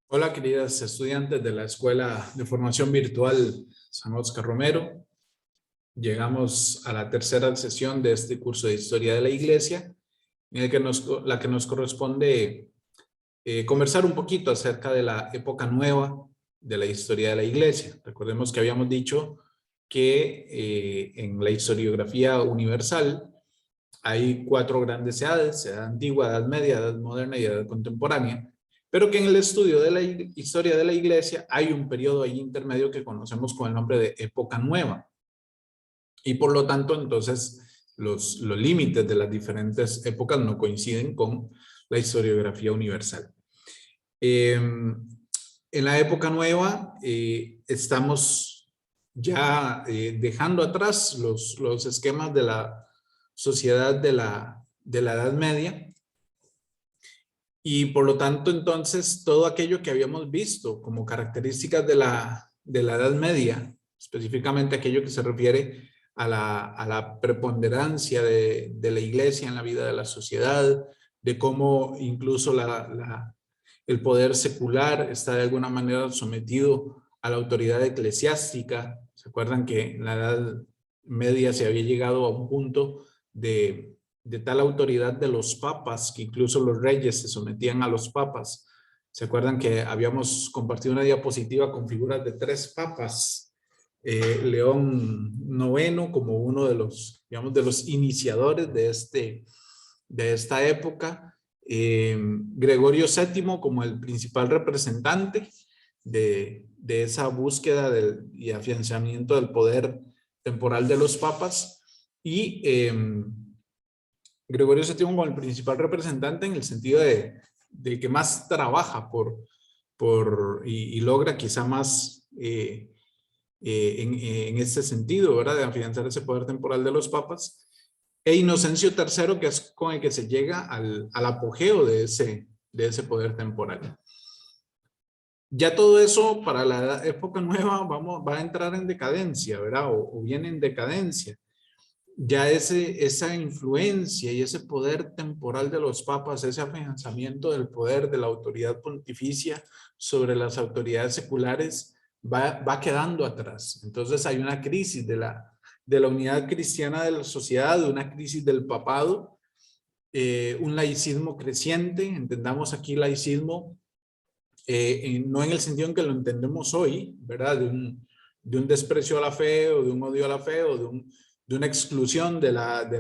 Hola, queridas estudiantes de la Escuela de Formación Virtual San Oscar Romero. Llegamos a la tercera sesión de este curso de Historia de la Iglesia, en el que la que nos corresponde conversar un poquito acerca de la época nueva de la historia de la Iglesia. Recordemos que habíamos dicho que en la historiografía universal hay 4 grandes edades: edad antigua, edad media, edad moderna y edad contemporánea. Pero que en el estudio de la historia de la Iglesia hay un periodo ahí intermedio que conocemos con el nombre de época nueva. Y por lo tanto, entonces, los límites de las diferentes épocas no coinciden con la historiografía universal. En la época nueva estamos ya dejando atrás los esquemas de la sociedad de la Edad Media. Y por lo tanto, entonces, todo aquello que habíamos visto como características de la Edad Media, específicamente aquello que se refiere a la preponderancia de la Iglesia en la vida de la sociedad, de cómo incluso el poder secular está de alguna manera sometido a la autoridad eclesiástica. ¿Se acuerdan que en la Edad Media se había llegado a un punto de tal autoridad de los papas, que incluso los reyes se sometían a los papas? ¿Se acuerdan que habíamos compartido una diapositiva con figuras de 3 papas? León IX como uno de los, digamos, de los iniciadores de esta época. Gregorio VII como el principal representante de esa búsqueda y afianzamiento del poder temporal de los papas. Y Gregorio VII como el principal representante en el sentido de que más trabaja y logra quizá más en este sentido, ¿verdad? De afianzar ese poder temporal de los papas. E Inocencio III, que es con el que se llega al apogeo de ese poder temporal. Ya todo eso para la época nueva va a entrar en decadencia, ¿verdad? O viene en decadencia. Ya esa influencia y ese poder temporal de los papas, ese afianzamiento del poder de la autoridad pontificia sobre las autoridades seculares va quedando atrás. Entonces hay una crisis de la unidad cristiana de la sociedad, una crisis del papado, un laicismo creciente. Entendamos aquí laicismo no en el sentido en que lo entendemos hoy, ¿verdad? De un desprecio a la fe, o de un odio a la fe, o de una exclusión de la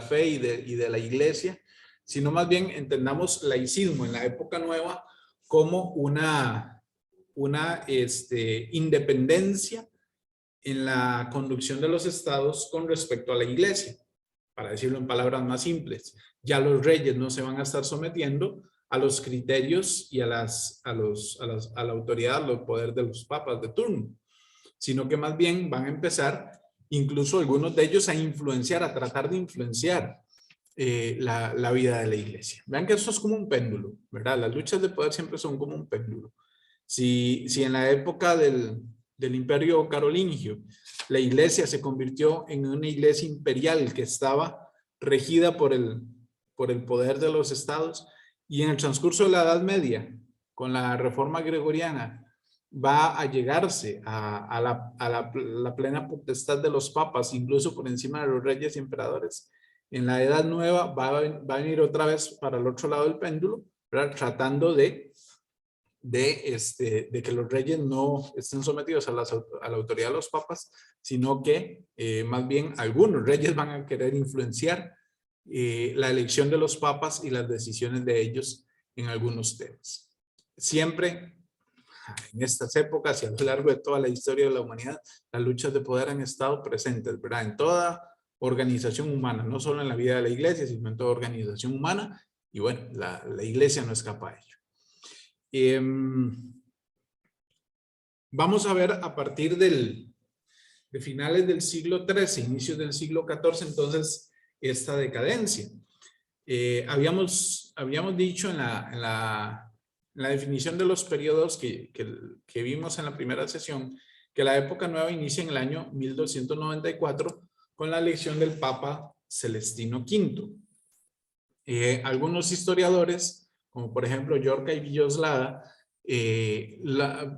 fe y de la iglesia, sino más bien entendamos laicismo en la época nueva como una independencia en la conducción de los estados con respecto a la iglesia. Para decirlo en palabras más simples, ya los reyes no se van a estar sometiendo a los criterios y a la autoridad, al poder de los papas de turno, sino que más bien van a empezar, incluso algunos de ellos, a influenciar, a tratar de influenciar la vida de la iglesia. Vean que eso es como un péndulo, ¿verdad? Las luchas de poder siempre son como un péndulo. Si en la época del Imperio Carolingio la iglesia se convirtió en una iglesia imperial que estaba regida por el poder de los estados, y en el transcurso de la Edad Media, con la Reforma Gregoriana, va a llegarse a la plena potestad de los papas, incluso por encima de los reyes y emperadores. En la Edad Nueva va a venir otra vez para el otro lado del péndulo, ¿verdad? Tratando de que los reyes no estén sometidos a la autoridad de los papas, sino que más bien algunos reyes van a querer influenciar la elección de los papas y las decisiones de ellos en algunos temas. Siempre en estas épocas y a lo largo de toda la historia de la humanidad, las luchas de poder han estado presentes, ¿verdad? En toda organización humana, no solo en la vida de la iglesia, sino en toda organización humana. Y bueno, la iglesia no escapa a ello. Vamos a ver a partir de finales del siglo XIII, inicios del siglo XIV, entonces, esta decadencia. Habíamos dicho en la definición de los periodos que vimos en la primera sesión, que la época nueva inicia en el año 1294 con la elección del Papa Celestino V. Algunos historiadores como por ejemplo Yorca y Villoslada,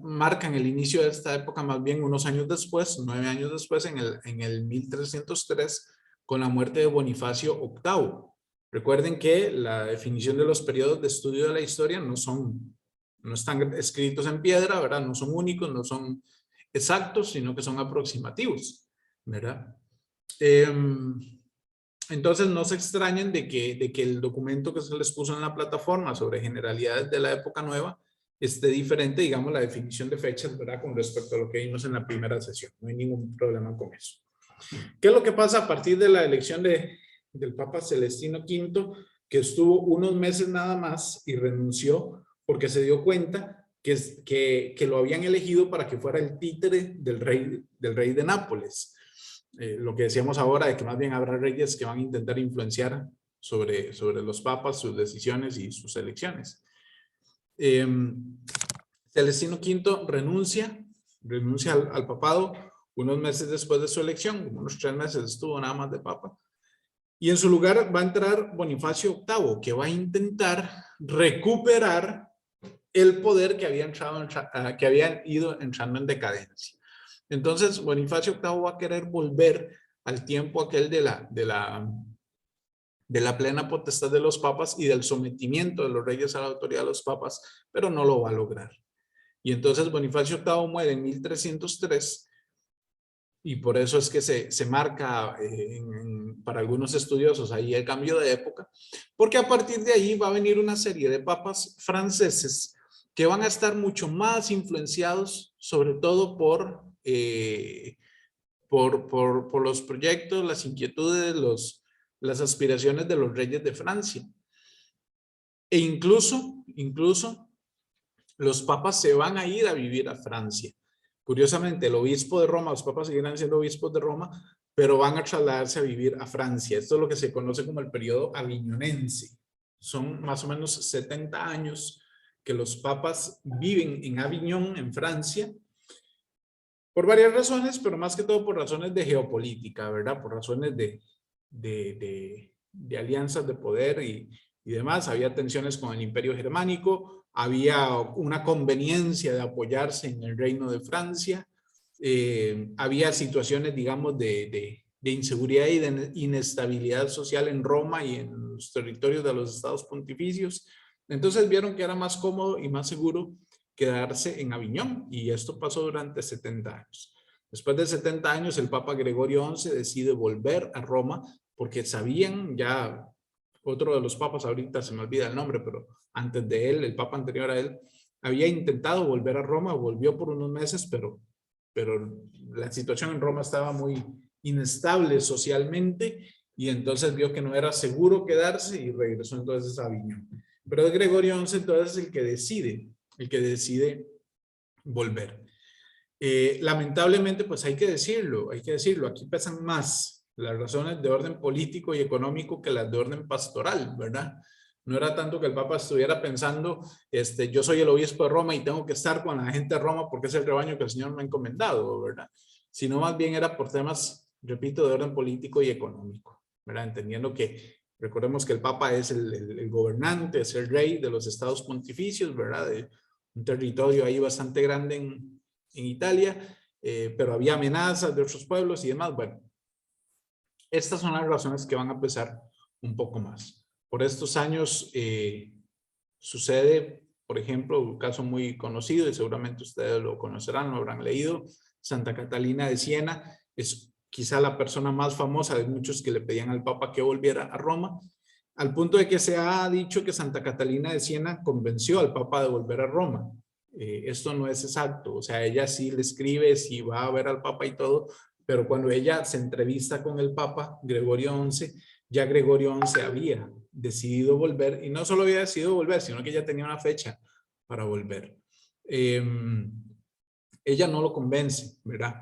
marcan el inicio de esta época más bien unos años después, 9 años después, en el 1303, con la muerte de Bonifacio VIII. Recuerden que la definición de los periodos de estudio de la historia no están escritos en piedra, ¿verdad? No son únicos, no son exactos, sino que son aproximativos, ¿verdad? Entonces no se extrañen de que el documento que se les puso en la plataforma sobre generalidades de la época nueva esté diferente, digamos, la definición de fechas, ¿verdad? Con respecto a lo que vimos en la primera sesión. No hay ningún problema con eso. ¿Qué es lo que pasa a partir de la elección del Papa Celestino V, que estuvo unos meses nada más y renunció porque se dio cuenta que lo habían elegido para que fuera el títere del rey de Nápoles? Lo que decíamos ahora de que más bien habrá reyes que van a intentar influenciar sobre los papas, sus decisiones y sus elecciones. Celestino V renuncia al papado unos meses después de su elección, como unos 3 meses estuvo nada más de papa, y en su lugar va a entrar Bonifacio VIII, que va a intentar recuperar el poder que había ido entrando en decadencia. Entonces, Bonifacio VIII va a querer volver al tiempo aquel de la plena potestad de los papas y del sometimiento de los reyes a la autoridad de los papas, pero no lo va a lograr. Y entonces Bonifacio VIII muere en 1303 y por eso es que se marca para algunos estudiosos ahí el cambio de época, porque a partir de ahí va a venir una serie de papas franceses que van a estar mucho más influenciados, sobre todo por los proyectos, las inquietudes, las aspiraciones de los reyes de Francia. E incluso los papas se van a ir a vivir a Francia. Curiosamente, el obispo de Roma, los papas seguirán siendo obispos de Roma, pero van a trasladarse a vivir a Francia. Esto es lo que se conoce como el periodo aviñonense. Son más o menos 70 años que los papas viven en Aviñón, en Francia, por varias razones, pero más que todo por razones de geopolítica, ¿verdad? Por razones de alianzas de poder y demás. Había tensiones con el Imperio Germánico, había una conveniencia de apoyarse en el Reino de Francia, había situaciones, digamos, de inseguridad y de inestabilidad social en Roma y en los territorios de los estados pontificios. Entonces vieron que era más cómodo y más seguro quedarse en Aviñón, y esto pasó durante 70 años. Después de 70 años, el Papa Gregorio XI decide volver a Roma porque sabían ya, otro de los papas, ahorita se me olvida el nombre, pero antes de él, el papa anterior a él, había intentado volver a Roma, volvió por unos meses, pero la situación en Roma estaba muy inestable socialmente y entonces vio que no era seguro quedarse y regresó entonces a Aviñón. Pero es Gregorio XI entonces el que decide volver. Lamentablemente, pues hay que decirlo, aquí pesan más las razones de orden político y económico que las de orden pastoral, ¿verdad? No era tanto que el Papa estuviera pensando, yo soy el obispo de Roma y tengo que estar con la gente de Roma porque es el rebaño que el Señor me ha encomendado, ¿verdad? Sino más bien era por temas, repito, de orden político y económico, ¿verdad? Entendiendo que, recordemos que el Papa es el gobernante, es el rey de los estados pontificios, ¿verdad? De un territorio ahí bastante grande en Italia, pero había amenazas de otros pueblos y demás. Bueno, estas son las razones que van a pesar un poco más. Por estos años sucede, por ejemplo, un caso muy conocido y seguramente ustedes lo conocerán, lo habrán leído. Santa Catalina de Siena es quizá la persona más famosa de muchos que le pedían al Papa que volviera a Roma, al punto de que se ha dicho que Santa Catalina de Siena convenció al Papa de volver a Roma. Esto no es exacto, o sea, ella sí le escribe, sí va a ver al Papa y todo, pero cuando ella se entrevista con el Papa Gregorio XI, ya Gregorio XI había decidido volver, y no solo había decidido volver, sino que ya tenía una fecha para volver. Ella no lo convence, ¿verdad?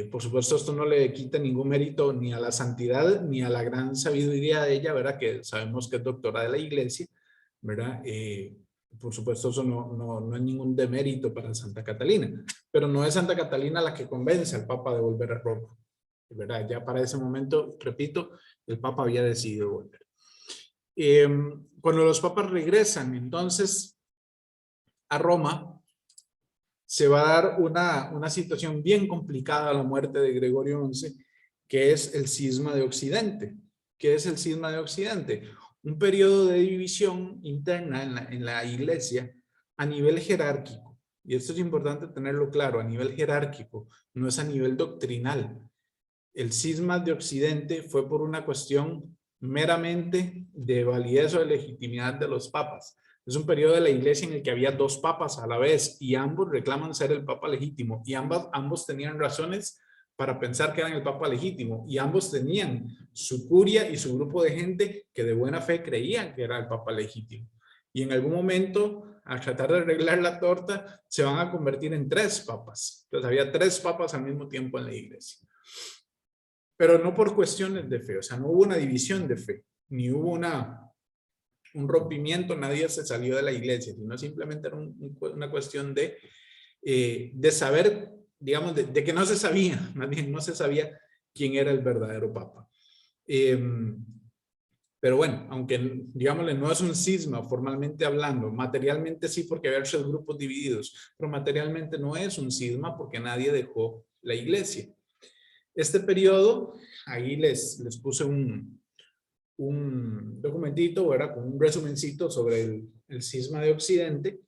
Por supuesto, esto no le quita ningún mérito ni a la santidad ni a la gran sabiduría de ella, ¿verdad? Que sabemos que es doctora de la iglesia, ¿verdad? Por supuesto, eso no es ningún demérito para Santa Catalina, pero no es Santa Catalina la que convence al Papa de volver a Roma, ¿verdad? Ya para ese momento, repito, el Papa había decidido volver. Cuando los papas regresan entonces a Roma, se va a dar una situación bien complicada a la muerte de Gregorio XI, que es el cisma de Occidente. ¿Qué es el cisma de Occidente? Un periodo de división interna en la iglesia a nivel jerárquico. Y esto es importante tenerlo claro, a nivel jerárquico, no es a nivel doctrinal. El cisma de Occidente fue por una cuestión meramente de validez o de legitimidad de los papas. Es un periodo de la iglesia en el que había dos papas a la vez y ambos reclaman ser el papa legítimo y ambos tenían razones para pensar que eran el papa legítimo y ambos tenían su curia y su grupo de gente que de buena fe creían que era el papa legítimo. Y en algún momento, al tratar de arreglar la torta, se van a convertir en tres papas. Entonces había tres papas al mismo tiempo en la iglesia. Pero no por cuestiones de fe, o sea, no hubo una división de fe, ni hubo un rompimiento, nadie se salió de la iglesia, sino simplemente era una cuestión de saber, digamos, de que no se sabía, más bien no se sabía quién era el verdadero papa. Pero bueno, aunque, digámosle, no es un cisma formalmente hablando, materialmente sí porque había tres grupos divididos, pero materialmente no es un cisma porque nadie dejó la iglesia. Este periodo, ahí les puse un documentito, ¿verdad? Con un resumencito sobre el cisma de Occidente,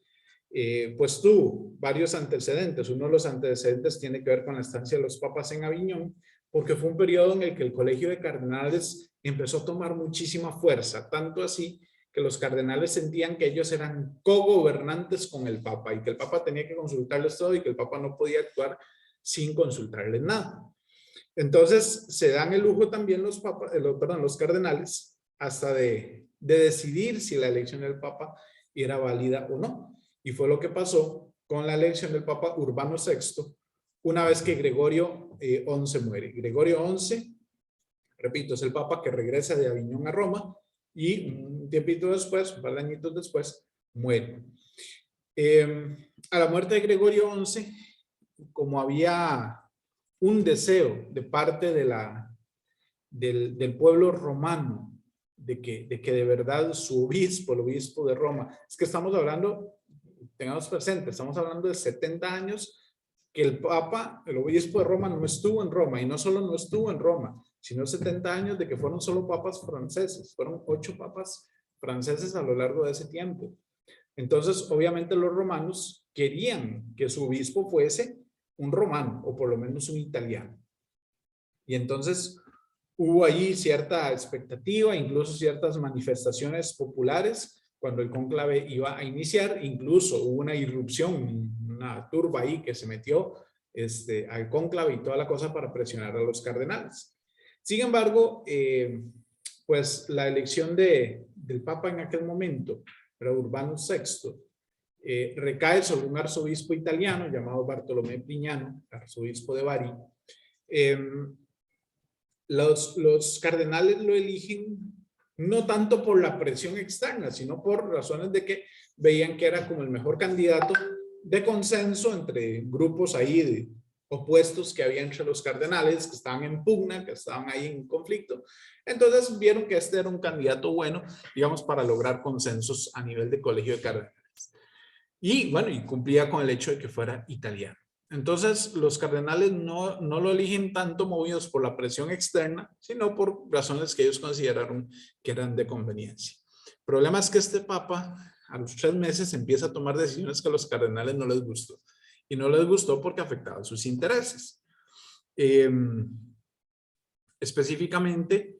pues tuvo varios antecedentes. Uno de los antecedentes tiene que ver con la estancia de los papas en Aviñón, porque fue un periodo en el que el colegio de cardenales empezó a tomar muchísima fuerza, tanto así que los cardenales sentían que ellos eran cogobernantes con el papa y que el papa tenía que consultarles todo y que el papa no podía actuar sin consultarles nada. Entonces se dan el lujo también los cardenales hasta de decidir si la elección del papa era válida o no. Y fue lo que pasó con la elección del papa Urbano VI, una vez que Gregorio XI muere. Gregorio XI, repito, es el papa que regresa de Aviñón a Roma y un tiempito después, un par de añitos después, muere. A la muerte de Gregorio XI, como había un deseo de parte del pueblo romano de que de verdad su obispo, el obispo de Roma, es que estamos hablando, tengamos presente, estamos hablando de 70 años que el papa, el obispo de Roma no estuvo en Roma y no solo no estuvo en Roma, sino 70 años de que fueron solo papas franceses, fueron 8 papas franceses a lo largo de ese tiempo. Entonces, obviamente los romanos querían que su obispo fuese un romano o por lo menos un italiano. Y entonces hubo ahí cierta expectativa, incluso ciertas manifestaciones populares cuando el cónclave iba a iniciar, incluso hubo una irrupción, una turba ahí que se metió al cónclave y toda la cosa para presionar a los cardenales. Sin embargo, pues la elección del papa en aquel momento, era Urbano VI, recae sobre un arzobispo italiano llamado Bartolomé Prignano, arzobispo de Bari. Los cardenales lo eligen no tanto por la presión externa, sino por razones de que veían que era como el mejor candidato de consenso entre grupos ahí opuestos que había entre los cardenales, que estaban en pugna, que estaban ahí en conflicto. Entonces vieron que este era un candidato bueno, digamos, para lograr consensos a nivel de colegio de cardenales. Y bueno, y cumplía con el hecho de que fuera italiano. Entonces, los cardenales no lo eligen tanto movidos por la presión externa, sino por razones que ellos consideraron que eran de conveniencia. El problema es que este papa, a los 3 meses, empieza a tomar decisiones que a los cardenales no les gustó. Y no les gustó porque afectaban sus intereses. Específicamente,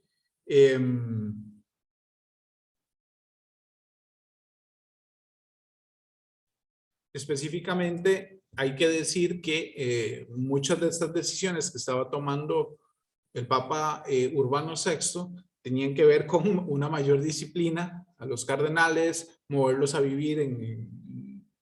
hay que decir que muchas de estas decisiones que estaba tomando el Papa Urbano VI tenían que ver con una mayor disciplina a los cardenales, moverlos a vivir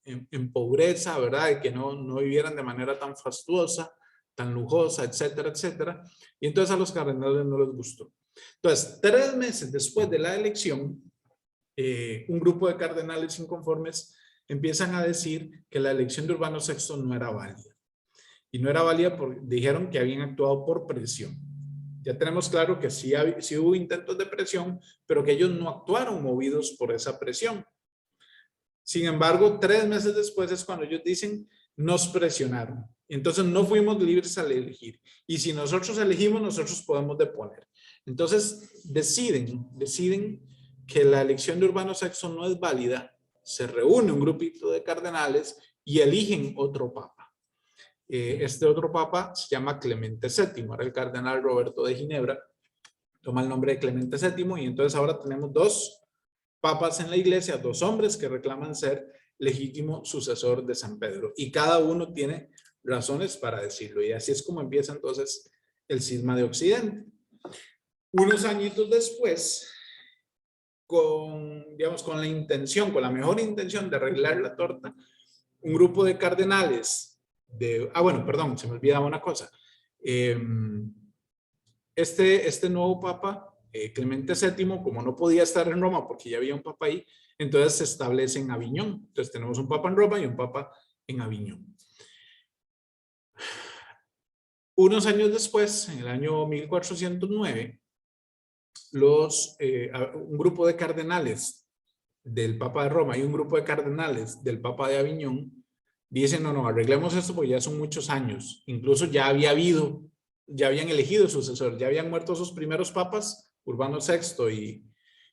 en pobreza, ¿verdad? De que no vivieran de manera tan fastuosa, tan lujosa, etcétera, etcétera. Y entonces a los cardenales no les gustó. Entonces, 3 meses después de la elección, un grupo de cardenales inconformes empiezan a decir que la elección de Urbano VI no era válida. Y no era válida porque dijeron que habían actuado por presión. ya tenemos claro que sí hubo intentos de presión, pero que ellos no actuaron movidos por esa presión. Sin embargo, 3 meses después es cuando ellos dicen, nos presionaron. Entonces no fuimos libres al elegir. Y si nosotros elegimos, nosotros podemos deponer. Entonces deciden que la elección de Urbano VI no es válida. Se reúne un grupito de cardenales y eligen otro papa. Este otro papa se llama Clemente VII. Era el cardenal Roberto de Ginebra. Toma el nombre de Clemente VII y entonces ahora tenemos 2 papas en la iglesia, 2 hombres que reclaman ser legítimo sucesor de San Pedro. Y cada uno tiene razones para decirlo. Y así es como empieza entonces el cisma de Occidente. Unos añitos después, digamos, con la mejor intención de arreglar la torta, un grupo de cardenales bueno, perdón, se me olvidaba una cosa. Este nuevo papa, Clemente VII, como no podía estar en Roma porque ya había un papa ahí, entonces se establece en Aviñón. Entonces tenemos un papa en Roma y un papa en Aviñón. Unos años después, en el año 1409, un grupo de cardenales del Papa de Roma y un grupo de cardenales del Papa de Aviñón dicen, no, arreglemos esto porque ya son muchos años. Incluso ya habían elegido sucesor, ya habían muerto sus primeros papas, Urbano VI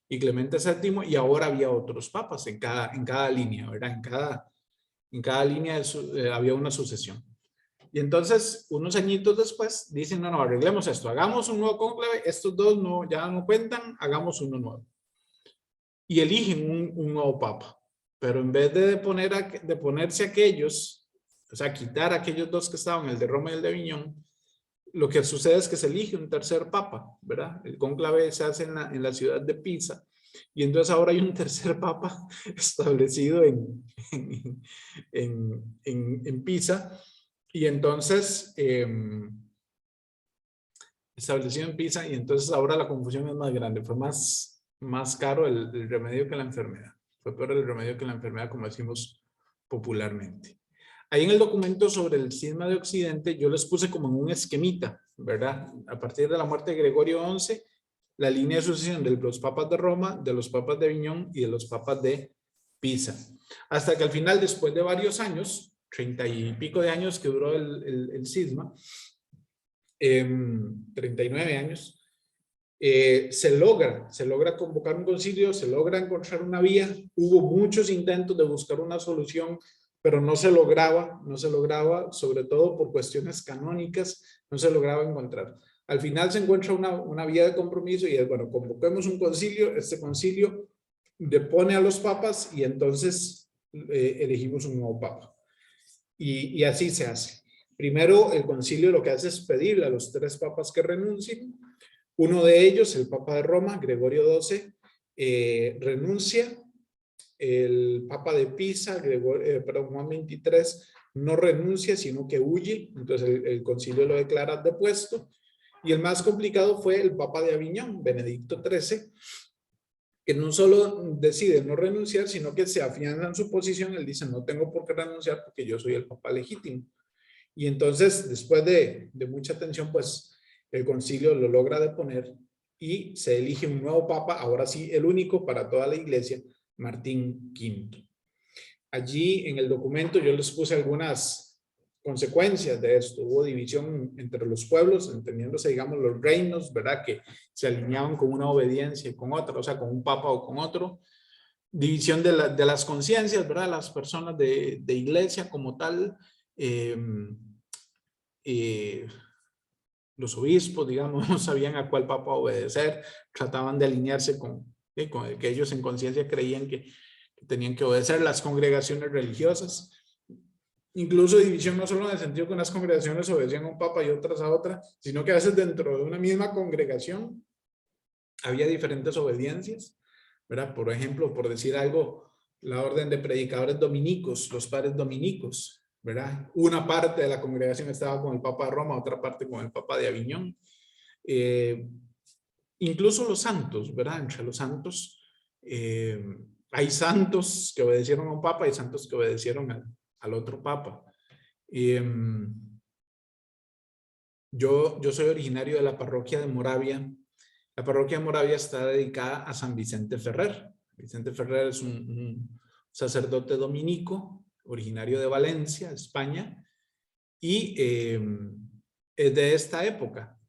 y Clemente VII, y ahora había otros papas en cada línea, ¿verdad? En cada línea había una sucesión. Y entonces, unos añitos después, dicen, no, arreglemos esto, hagamos un nuevo cónclave, estos 2 ya no cuentan, hagamos uno nuevo. Y eligen un nuevo papa. Pero en vez de ponerse aquellos, o sea, quitar aquellos 2 que estaban, el de Roma y el de Aviñón, lo que sucede es que se elige un tercer papa, ¿verdad? El cónclave se hace en la ciudad de Pisa. Y entonces ahora hay un tercer papa establecido en Pisa. Y entonces, establecido en Pisa, y entonces ahora la confusión es más grande. Fue más caro el remedio que la enfermedad. Fue peor el remedio que la enfermedad, como decimos popularmente. Ahí en el documento sobre el cisma de Occidente, yo les puse como en un esquemita, ¿verdad? A partir de la muerte de Gregorio XI, la línea de sucesión de los papas de Roma, de los papas de Aviñón y de los papas de Pisa. Hasta que al final, después de varios años, 30 y pico de años que duró el cisma, 39 años, se logra convocar un concilio, se logra encontrar una vía. Hubo muchos intentos de buscar una solución, pero no se lograba, sobre todo por cuestiones canónicas, no se lograba encontrar. Al final se encuentra una vía de compromiso y es, bueno, convoquemos un concilio, este concilio depone a los papas y entonces elegimos un nuevo papa. Y así se hace. Primero, el concilio lo que hace es pedirle a los 3 papas que renuncien. Uno de ellos, el Papa de Roma, Gregorio XII, renuncia. El Papa de Pisa, Juan XXIII, no renuncia, sino que huye. Entonces el concilio lo declara depuesto. Y el más complicado fue el Papa de Aviñón, Benedicto XIII, que no solo decide no renunciar, sino que se afianza en su posición. Él dice, no tengo por qué renunciar porque yo soy el Papa legítimo. Y entonces, después de mucha tensión, pues el concilio lo logra deponer y se elige un nuevo papa, ahora sí el único para toda la iglesia, Martín V. Allí en el documento yo les puse algunas consecuencias de esto. Hubo división entre los pueblos, entendiéndose, digamos, los reinos, ¿verdad? Que se alineaban con una obediencia y con otra, o sea, con un papa o con otro. División de las conciencias, ¿verdad? Las personas de iglesia como tal. Los obispos, digamos, no sabían a cuál papa obedecer, trataban de alinearse con el que ellos en conciencia creían que tenían que obedecer. Las congregaciones religiosas, incluso división no solo en el sentido que unas congregaciones obedecían a un papa y otras a otra, sino que a veces dentro de una misma congregación había diferentes obediencias, ¿verdad? Por ejemplo, por decir algo, la orden de predicadores dominicos, los padres dominicos, ¿verdad? Una parte de la congregación estaba con el Papa de Roma, otra parte con el Papa de Aviñón. Incluso los santos, ¿verdad? Entre los santos, hay santos que obedecieron a un papa y santos que obedecieron al otro papa. Yo soy originario de la parroquia de Moravia. La parroquia de Moravia está dedicada a San Vicente Ferrer. Vicente Ferrer es un sacerdote dominico, originario de Valencia, España, y es de esta época.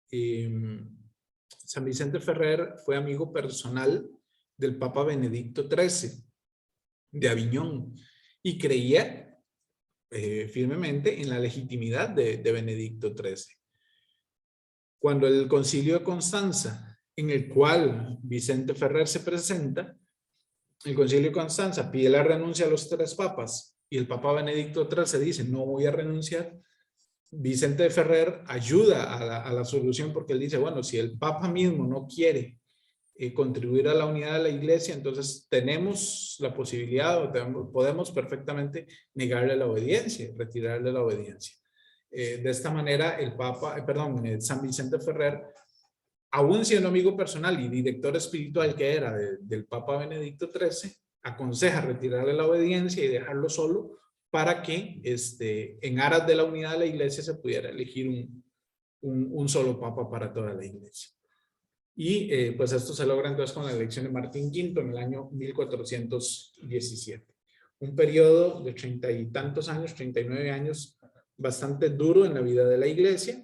San Vicente Ferrer fue amigo personal del Papa Benedicto XIII de Aviñón y creía firmemente en la legitimidad de Benedicto XIII. Cuando el Concilio de Constanza, en el cual Vicente Ferrer se presenta, el Concilio de Constanza pide la renuncia a los 3 papas y el Papa Benedicto XIII dice, no voy a renunciar. Vicente Ferrer ayuda a la solución porque él dice, bueno, si el Papa mismo no quiere contribuir a la unidad de la iglesia, entonces tenemos la posibilidad o podemos perfectamente negarle la obediencia, retirarle la obediencia. De esta manera, San Vicente Ferrer, aún siendo amigo personal y director espiritual que era del Papa Benedicto XIII, aconseja retirarle la obediencia y dejarlo solo para que en aras de la unidad de la iglesia se pudiera elegir un solo papa para toda la iglesia. Y pues esto se logra entonces con la elección de Martín V en el año 1417. Un periodo de 30 y tantos años, 39 años, bastante duro en la vida de la iglesia,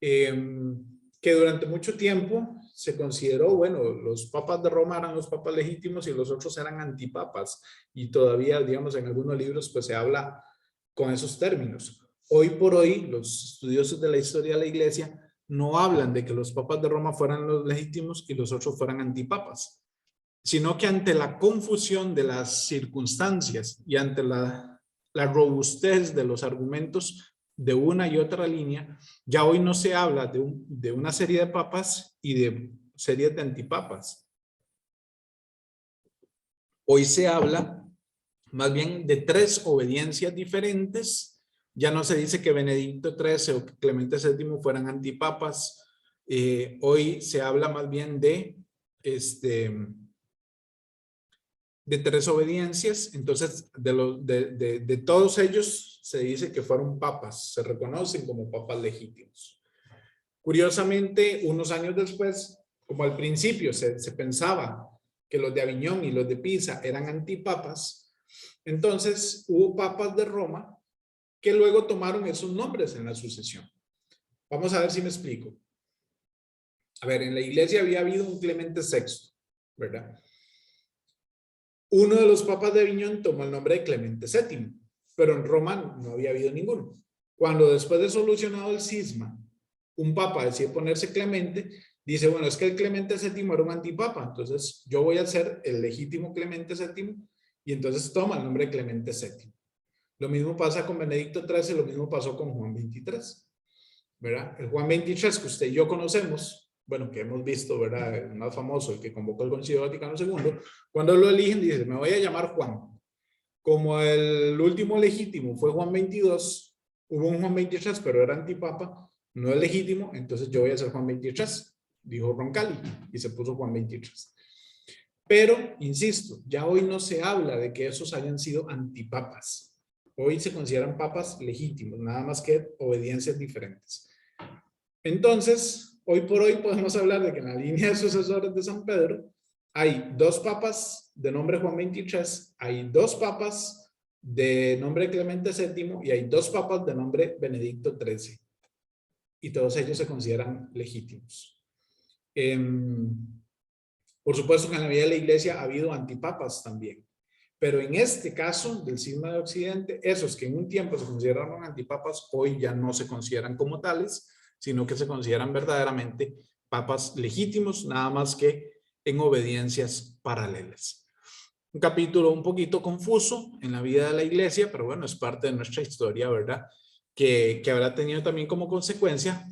que durante mucho tiempo se consideró, bueno, los papas de Roma eran los papas legítimos y los otros eran antipapas, y todavía, digamos, en algunos libros pues se habla con esos términos. Hoy por hoy, los estudiosos de la historia de la iglesia no hablan de que los papas de Roma fueran los legítimos y los otros fueran antipapas, sino que ante la confusión de las circunstancias y ante la robustez de los argumentos de una y otra línea, ya hoy no se habla de una serie de papas y de series de antipapas. Hoy se habla más bien de 3 obediencias diferentes. Ya no se dice que Benedicto XIII o Clemente VII fueran antipapas. Hoy se habla más bien de 3 obediencias. Entonces, de todos ellos se dice que fueron papas, se reconocen como papas legítimos. Curiosamente, unos años después, como al principio se pensaba que los de Aviñón y los de Pisa eran antipapas, entonces hubo papas de Roma que luego tomaron esos nombres en la sucesión. Vamos a ver si me explico. A ver, en la iglesia había habido un Clemente VI, ¿verdad? Uno de los papas de Aviñón tomó el nombre de Clemente VII, pero en Roma no había habido ninguno. Cuando después de solucionado el cisma, un papa decide ponerse Clemente, dice, bueno, es que el Clemente VII era un antipapa, entonces yo voy a ser el legítimo Clemente VII, y entonces toma el nombre de Clemente VII. Lo mismo pasa con Benedicto XIII, lo mismo pasó con Juan XXIII, ¿verdad? El Juan XXIII que usted y yo conocemos, bueno, que hemos visto, ¿verdad? El más famoso, el que convocó el Concilio Vaticano II, cuando lo eligen dice, me voy a llamar Juan. Como el último legítimo fue Juan XXII, hubo un Juan XXIII, pero era antipapa, no es legítimo, entonces yo voy a ser Juan XXIII, dijo Roncalli, y se puso Juan XXIII. Pero, insisto, ya hoy no se habla de que esos hayan sido antipapas. Hoy se consideran papas legítimos, nada más que obediencias diferentes. Entonces, hoy por hoy podemos hablar de que en la línea de sucesores de San Pedro hay 2 papas de nombre Juan XXIII, hay 2 papas de nombre Clemente VII y hay 2 papas de nombre Benedicto XIII. Y todos ellos se consideran legítimos. Por supuesto que en la vida de la iglesia ha habido antipapas también. Pero en este caso del cisma de Occidente, esos que en un tiempo se consideraron antipapas, hoy ya no se consideran como tales, sino que se consideran verdaderamente papas legítimos, nada más que en obediencias paralelas. Un capítulo un poquito confuso en la vida de la iglesia, pero bueno, es parte de nuestra historia, ¿verdad? Que habrá tenido también como consecuencia,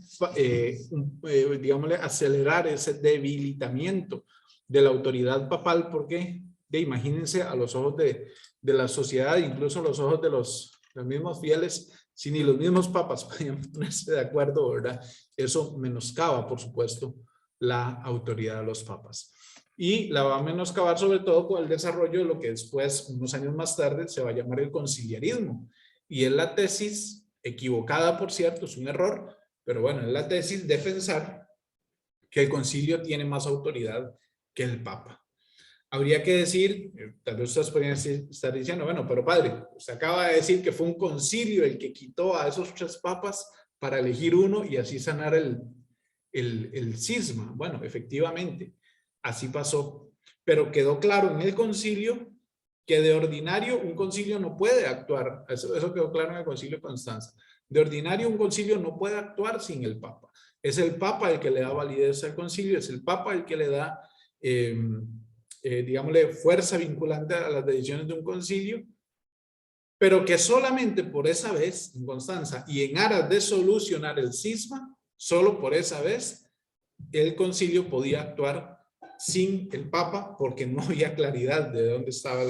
digámosle, acelerar ese debilitamiento de la autoridad papal, porque imagínense a los ojos de la sociedad, incluso a los ojos de los mismos fieles, si ni los mismos papas podían ponerse de acuerdo, ¿verdad? Eso menoscaba, por supuesto, la autoridad de los papas. Y la va a menoscabar sobre todo con el desarrollo de lo que después, unos años más tarde, se va a llamar el conciliarismo. Y es la tesis equivocada, por cierto, es un error, pero bueno, es la tesis de pensar que el concilio tiene más autoridad que el Papa. Habría que decir, tal vez ustedes podrían estar diciendo, bueno, pero padre, usted acaba de decir que fue un concilio el que quitó a esos 3 papas para elegir uno y así sanar el cisma. Bueno, efectivamente, así pasó, pero quedó claro en el concilio que de ordinario un concilio no puede actuar, eso quedó claro en el concilio de Constanza, de ordinario un concilio no puede actuar sin el Papa. Es el Papa el que le da validez al concilio, es el Papa el que le da, digámosle, fuerza vinculante a las decisiones de un concilio, pero que solamente por esa vez en Constanza y en aras de solucionar el cisma, solo por esa vez el concilio podía actuar sin el Papa porque no había claridad de dónde estaba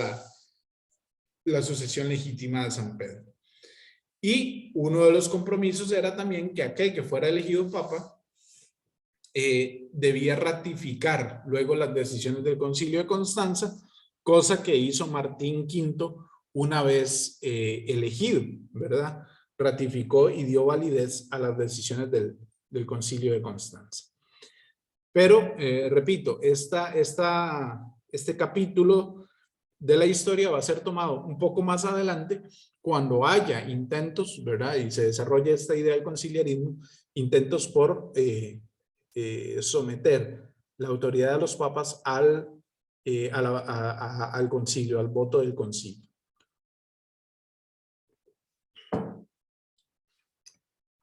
la sucesión legítima de San Pedro. Y uno de los compromisos era también que aquel que fuera elegido Papa debía ratificar luego las decisiones del Concilio de Constanza, cosa que hizo Martín V una vez elegido, ¿verdad? Ratificó y dio validez a las decisiones del Concilio de Constanza. Pero, repito, este capítulo de la historia va a ser tomado un poco más adelante cuando haya intentos, ¿verdad? Y se desarrolle esta idea del conciliarismo, intentos por someter la autoridad de los papas al concilio, al voto del concilio.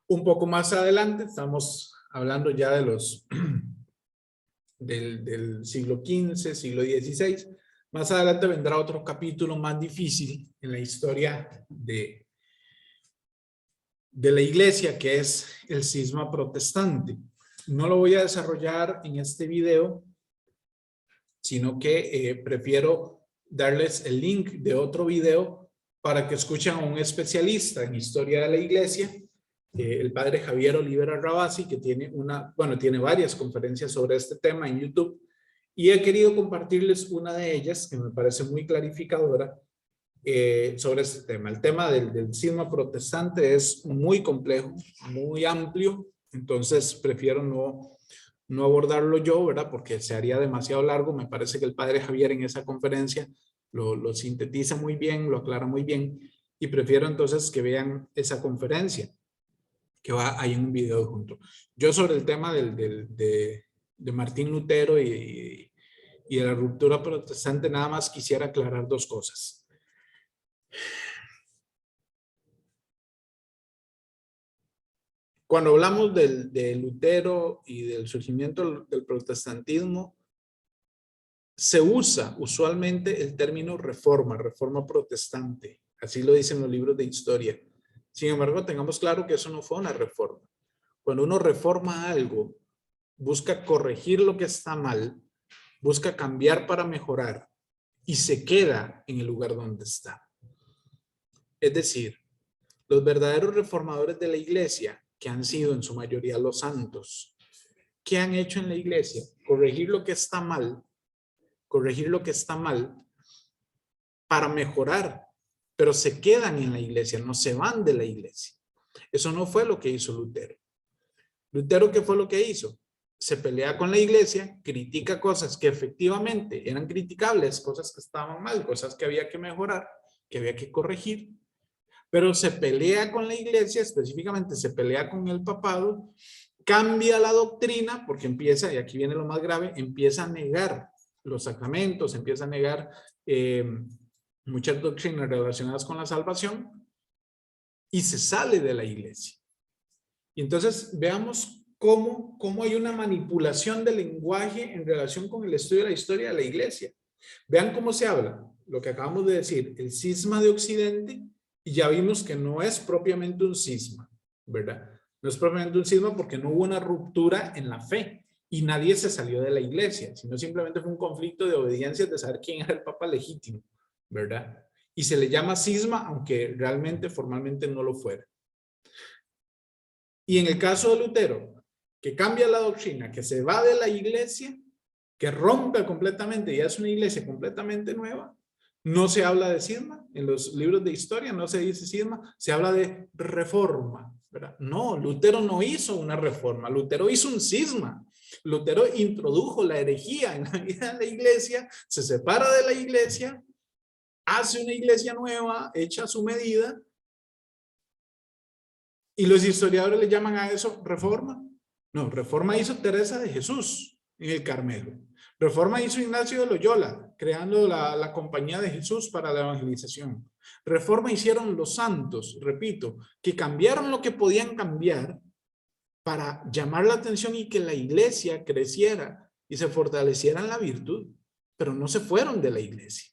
Un poco más adelante, estamos hablando ya de los del siglo XV, siglo XVI. Más adelante vendrá otro capítulo más difícil en la historia de la iglesia, que es el cisma protestante. No lo voy a desarrollar en este video, sino que prefiero darles el link de otro video para que escuchen a un especialista en historia de la iglesia, el padre Javier Olivera Rabasi, que tiene tiene varias conferencias sobre este tema en YouTube, y he querido compartirles una de ellas que me parece muy clarificadora sobre este tema. El tema del cisma protestante es muy complejo, muy amplio, entonces prefiero no abordarlo yo, ¿verdad? Porque se haría demasiado largo. Me parece que el padre Javier en esa conferencia lo sintetiza muy bien, lo aclara muy bien, y prefiero entonces que vean esa conferencia que va ahí en un video junto. Yo sobre el tema de Martín Lutero y de la ruptura protestante nada más quisiera aclarar 2 cosas. Cuando hablamos de Lutero y del surgimiento del protestantismo, se usa usualmente el término reforma protestante. Así lo dicen los libros de historia. Sin embargo, tengamos claro que eso no fue una reforma. Cuando uno reforma algo, busca corregir lo que está mal, busca cambiar para mejorar y se queda en el lugar donde está. Es decir, los verdaderos reformadores de la iglesia, que han sido en su mayoría los santos, ¿qué han hecho en la iglesia? Corregir lo que está mal para mejorar, pero se quedan en la iglesia, no se van de la iglesia. Eso no fue lo que hizo Lutero. Lutero, ¿qué fue lo que hizo? Se pelea con la iglesia, critica cosas que efectivamente eran criticables, cosas que estaban mal, cosas que había que mejorar, que había que corregir, pero se pelea con la iglesia, específicamente se pelea con el papado, cambia la doctrina, porque empieza, y aquí viene lo más grave, empieza a negar los sacramentos, empieza a negar muchas doctrinas relacionadas con la salvación y se sale de la iglesia. Y entonces veamos cómo hay una manipulación del lenguaje en relación con el estudio de la historia de la iglesia. Vean cómo se habla, lo que acabamos de decir, el cisma de Occidente, y ya vimos que no es propiamente un cisma, ¿verdad? No es propiamente un cisma porque no hubo una ruptura en la fe y nadie se salió de la iglesia, sino simplemente fue un conflicto de obediencia de saber quién era el papa legítimo, ¿verdad? Y se le llama cisma, aunque realmente formalmente no lo fuera. Y en el caso de Lutero, que cambia la doctrina, que se va de la iglesia, que rompe completamente y es una iglesia completamente nueva, No se habla de cisma, en los libros de historia no se dice cisma, se habla de reforma, ¿verdad? No, Lutero no hizo una reforma, Lutero hizo un cisma. Lutero introdujo la herejía en la vida de la iglesia, se separa de la iglesia, hace una iglesia nueva, hecha a su medida, y los historiadores le llaman a eso reforma. No, reforma hizo Teresa de Jesús en el Carmelo. Reforma hizo Ignacio de Loyola, creando la Compañía de Jesús para la evangelización. Reforma hicieron los santos, repito, que cambiaron lo que podían cambiar para llamar la atención y que la iglesia creciera y se fortaleciera en la virtud, pero no se fueron de la iglesia.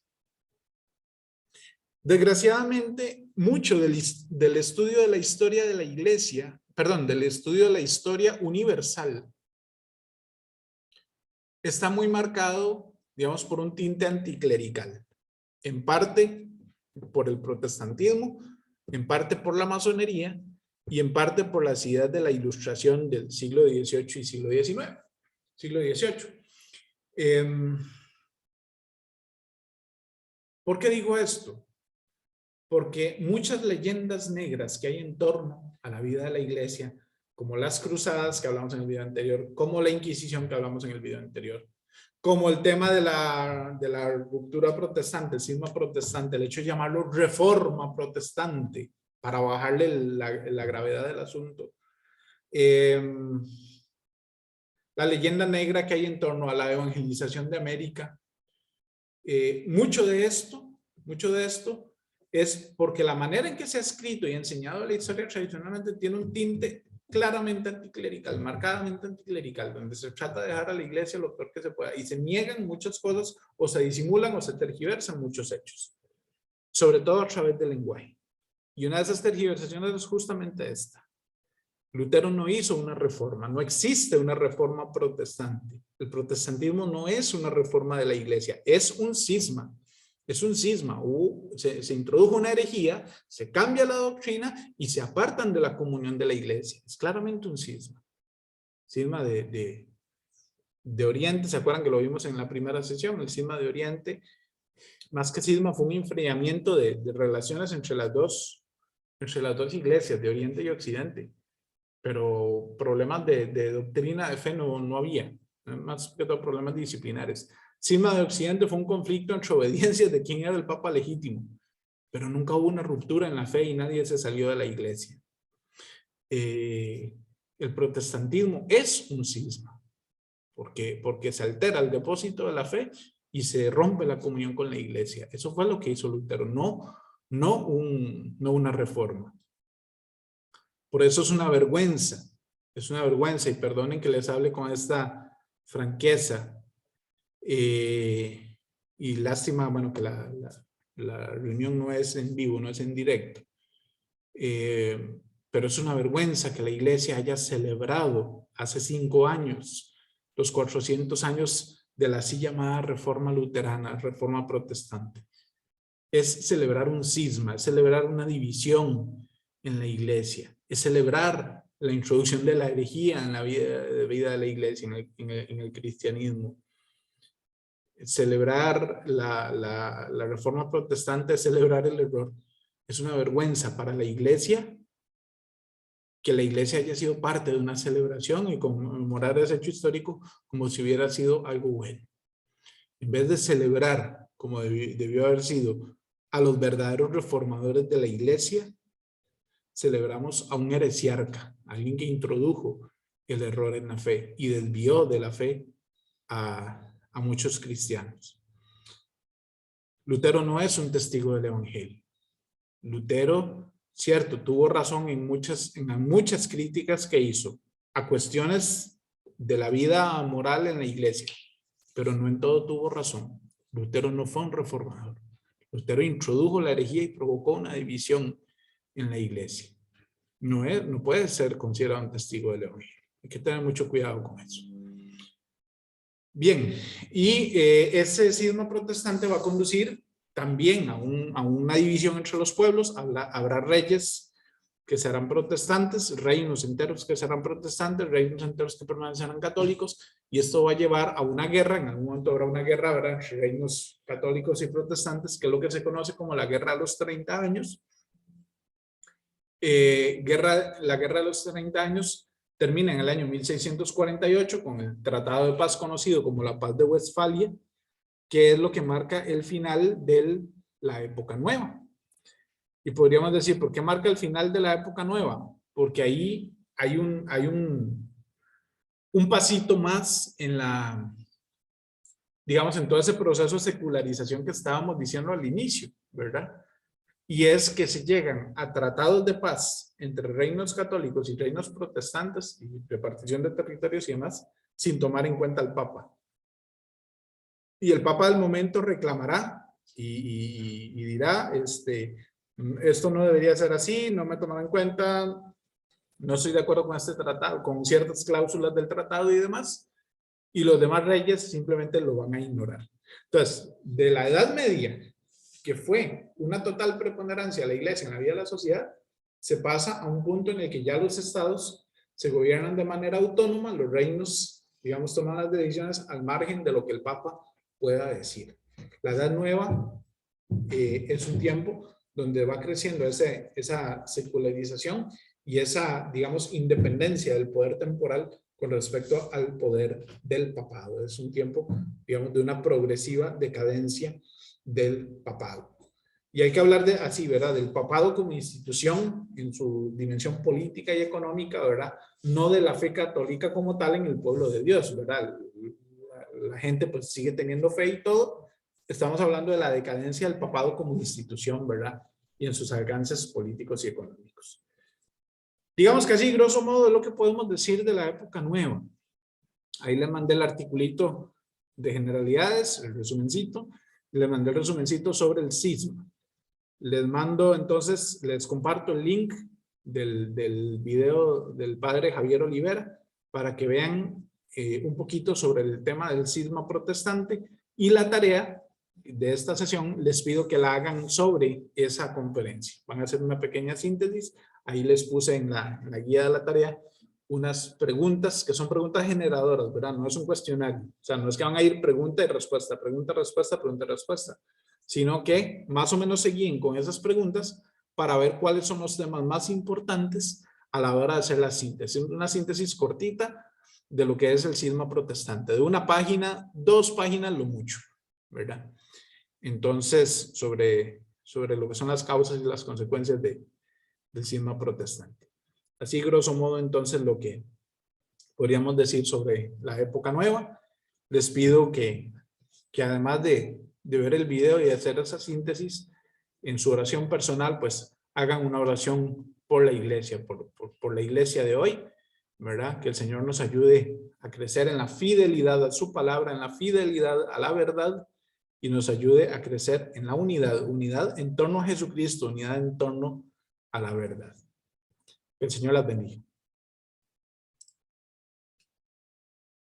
Desgraciadamente, mucho del estudio de la historia de la iglesia, perdón, del estudio de la historia universal, está muy marcado, digamos, por un tinte anticlerical. En parte por el protestantismo, en parte por la masonería y en parte por las ideas de la ilustración del siglo XVIII y siglo XIX. Siglo XVIII. ¿Por qué digo esto? Porque muchas leyendas negras que hay en torno a la vida de la iglesia, como las cruzadas que hablamos en el video anterior, como la Inquisición que hablamos en el video anterior, como el tema de la ruptura protestante, el cisma protestante, el hecho de llamarlo reforma protestante para bajarle la gravedad del asunto. La leyenda negra que hay en torno a la evangelización de América. Mucho de esto es porque la manera en que se ha escrito y enseñado la historia tradicionalmente tiene un tinte claramente anticlerical, marcadamente anticlerical, donde se trata de dejar a la iglesia lo peor que se pueda y se niegan muchas cosas o se disimulan o se tergiversan muchos hechos, sobre todo a través del lenguaje. Y una de esas tergiversaciones es justamente esta. Lutero no hizo una reforma, no existe una reforma protestante. El protestantismo no es una reforma de la iglesia, es un cisma. Es un cisma, se introdujo una herejía, se cambia la doctrina y se apartan de la comunión de la iglesia. Es claramente un cisma. Cisma de Oriente, ¿se acuerdan que lo vimos en la primera sesión? El cisma de Oriente, más que cisma, fue un enfriamiento de relaciones entre las dos iglesias, de Oriente y Occidente. Pero problemas de doctrina de fe no había, más que todo problemas disciplinares. Cisma de Occidente fue un conflicto entre obediencias de quién era el papa legítimo, pero nunca hubo una ruptura en la fe y nadie se salió de la iglesia. El protestantismo es un cisma, porque se altera el depósito de la fe y se rompe la comunión con la iglesia. Eso fue lo que hizo Lutero, no una reforma. Por eso es una vergüenza y perdonen que les hable con esta franqueza y lástima, bueno, que la reunión no es en vivo, no es en directo, pero es una vergüenza que la iglesia haya celebrado hace 5 años los 400 años de la así llamada reforma luterana, reforma protestante. Es celebrar un cisma, es celebrar una división en la iglesia, es celebrar la introducción de la herejía en la vida de la iglesia, en el cristianismo. Celebrar la reforma protestante es celebrar el error. Es una vergüenza para la iglesia que la iglesia haya sido parte de una celebración y conmemorar ese hecho histórico como si hubiera sido algo bueno. En vez de celebrar, como debió haber sido, a los verdaderos reformadores de la iglesia, celebramos a un heresiarca, alguien que introdujo el error en la fe y desvió de la fe a muchos cristianos. Lutero no es un testigo del evangelio. Lutero, cierto, tuvo razón en muchas críticas que hizo a cuestiones de la vida moral en la iglesia, pero no en todo tuvo razón. Lutero no fue un reformador. Lutero introdujo la herejía y provocó una división en la iglesia. No puede ser considerado un testigo del evangelio. Hay que tener mucho cuidado con eso. Bien, y ese cisma protestante va a conducir también a una división entre los pueblos. Habrá reyes que serán protestantes, reinos enteros que serán protestantes, reinos enteros que permanecerán católicos, y esto va a llevar a una guerra. En algún momento habrá una guerra, ¿verdad?, entre reinos católicos y protestantes, que es lo que se conoce como la Guerra de los 30 años. La Guerra de los 30 años termina en el año 1648 con el Tratado de Paz conocido como la Paz de Westfalia, que es lo que marca el final de la época nueva. Y podríamos decir, ¿por qué marca el final de la época nueva? Porque ahí hay un pasito más en la, digamos, en todo ese proceso de secularización que estábamos diciendo al inicio, ¿verdad? Y es que se llegan a tratados de paz entre reinos católicos y reinos protestantes y repartición de territorios y demás, sin tomar en cuenta al Papa. Y el Papa del momento reclamará y dirá, esto no debería ser así, no me tomaron en cuenta, no estoy de acuerdo con este tratado, con ciertas cláusulas del tratado y demás, y los demás reyes simplemente lo van a ignorar. Entonces, de la Edad Media, que fue una total preponderancia de la iglesia en la vida de la sociedad, se pasa a un punto en el que ya los estados se gobiernan de manera autónoma, los reinos, digamos, toman las decisiones al margen de lo que el Papa pueda decir. La Edad Nueva es un tiempo donde va creciendo esa secularización y esa, digamos, independencia del poder temporal con respecto al poder del papado. Es un tiempo, digamos, de una progresiva decadencia del papado. Y hay que hablar de así, ¿verdad?, del papado como institución en su dimensión política y económica, ¿verdad?, no de la fe católica como tal en el pueblo de Dios, ¿verdad? La gente pues sigue teniendo fe y todo. Estamos hablando de la decadencia del papado como institución, ¿verdad?, y en sus alcances políticos y económicos. Digamos que así, grosso modo, es lo que podemos decir de la época nueva. Ahí les mandé el articulito de generalidades, el resumencito, y les mandé el resumencito sobre el cisma. Les mando, entonces, les comparto el link del video del padre Javier Olivera para que vean un poquito sobre el tema del cisma protestante, y la tarea de esta sesión les pido que la hagan sobre esa conferencia. Van a hacer una pequeña síntesis. Ahí les puse en la guía de la tarea unas preguntas que son preguntas generadoras, ¿verdad? No es un cuestionario. O sea, no es que van a ir pregunta y respuesta, pregunta, respuesta, pregunta y respuesta, sino que más o menos se guíen con esas preguntas para ver cuáles son los temas más importantes a la hora de hacer la síntesis. Una síntesis cortita de lo que es el cisma protestante, de una página, 2 páginas lo mucho, ¿verdad? Entonces, sobre lo que son las causas y las consecuencias del cisma protestante. Así, grosso modo, entonces, lo que podríamos decir sobre la época nueva. Les pido que además de ver el video y de hacer esa síntesis, en su oración personal, pues, hagan una oración por la iglesia, por la iglesia de hoy, ¿verdad? Que el Señor nos ayude a crecer en la fidelidad a su palabra, en la fidelidad a la verdad, y nos ayude a crecer en la unidad en torno a Jesucristo, unidad en torno a la verdad. Que el Señor las bendiga.